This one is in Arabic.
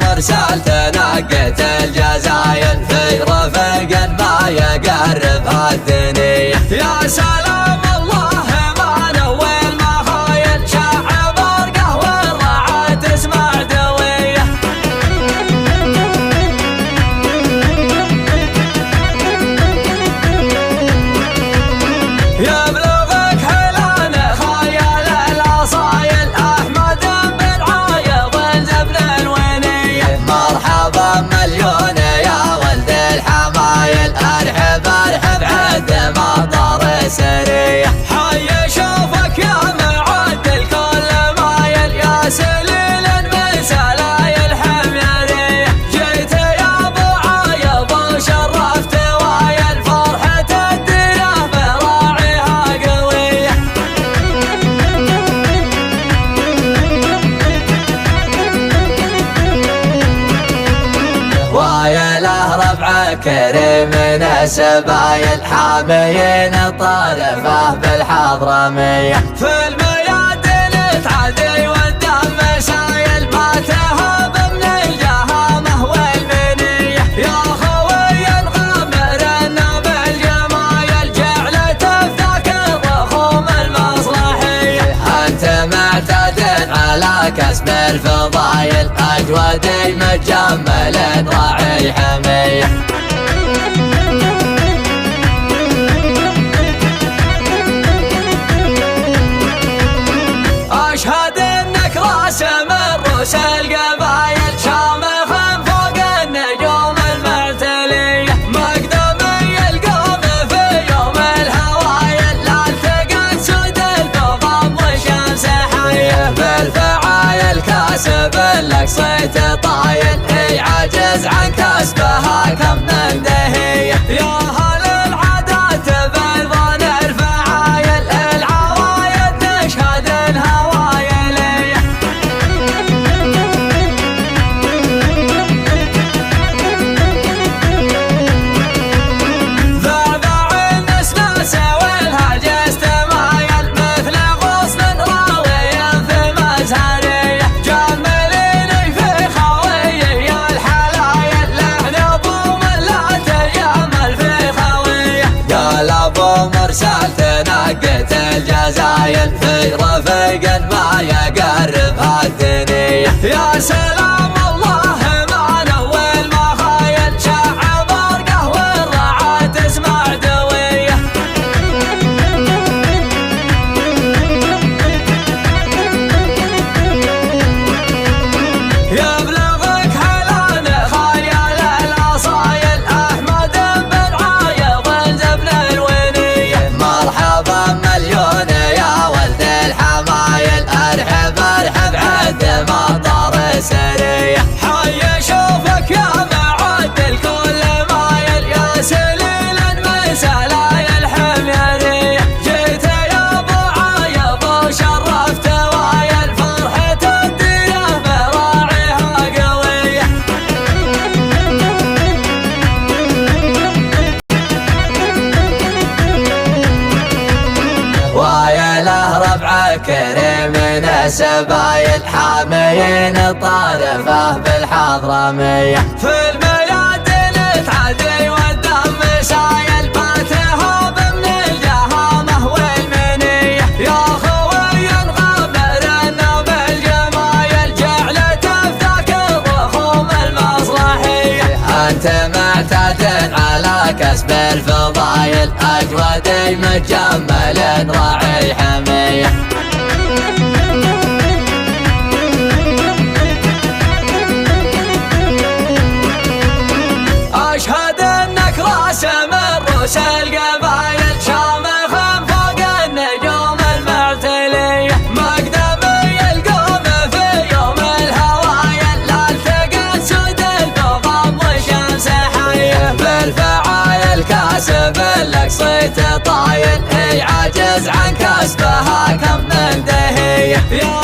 مرسال تنقت الجزايل في رفق ما يقرب هالدنيا. يا سلام الله ما نول ما خايل شاع برقه والرعى تسمع دويه. يبلغك حلان خايل الاصايل احمد بن عايض زبن الونيه. مرحبا مليون يا ولد الحمايل ارحب ارحب عد مطر سريه. حي شوفك يا معد الكل مايل يا سليل من سلايل حميريه. جيت يا ابو عايض وشرفت وايل فرحة الدنيا براعيها قويه. وايله ربع كريم من السبايل حاميين الطرفه بالحضرميه. في الميادين تعدي والدم سايل ما تهاب من الجهامه والمنيه. يا خوي غامرنا بالجمايل جعلت بذاك الرخوم المصلحيه. انت معتاد على كسب الفضايل اجودي متجمل راعي حميه. أشهد إنك راس من رؤوس القبايل شامخ فوق النجوم المعتلية. مقدمي القوم في يوم الهوايل لا التقت سود الفضام والشمس حية. بالفعايل كاسب لك صيت طايل هي عجز عن كسبها كم من دهية. يا هل العادات بيضان الفعايل العوايد نشهد الهوايلية. ذعذع النسناس والهجس تمايل مثل غصن راوي في مزهرية. جمليني في خويي يا الحلايل لحن ابو ملات الجمل في خويه. قال ابو مرسال تنقت الجزايل في رفق ما يقرب هالدنيا. يا سلام الله ما نول ما خايل شاع برقه والرعى تسمع دويه. يبلغك حلان خايل الاصايل احمد بن عايض زبن الونيه. مرحبا مليون يا ولد الحمايل ارحب ارحب عد مطر سريه. حي شوفك يا معد الكل مايل يا سليل من سلايل حميريه. جيت يا ابو عايض وشرفت وايل فرحة الدنيا براعيها قويه. وايله ربع كريم من السبايل حاميين الطرفه بالحضرميه. في الميادين تعدي والدم سايل ما تهاب من الجهامه والمنيه. يا خوي غامرنا بالجمايل جعلت بذاك الرخوم المصلحيه. انت معتاد على كسب الفضايل اجودي متجمل راعي حميه. أشهد إنك راس من رؤوس القبايل شامخ فوق النجوم حاسب لك صيت طايل، هي عاجز عن كسبها كم من دهية.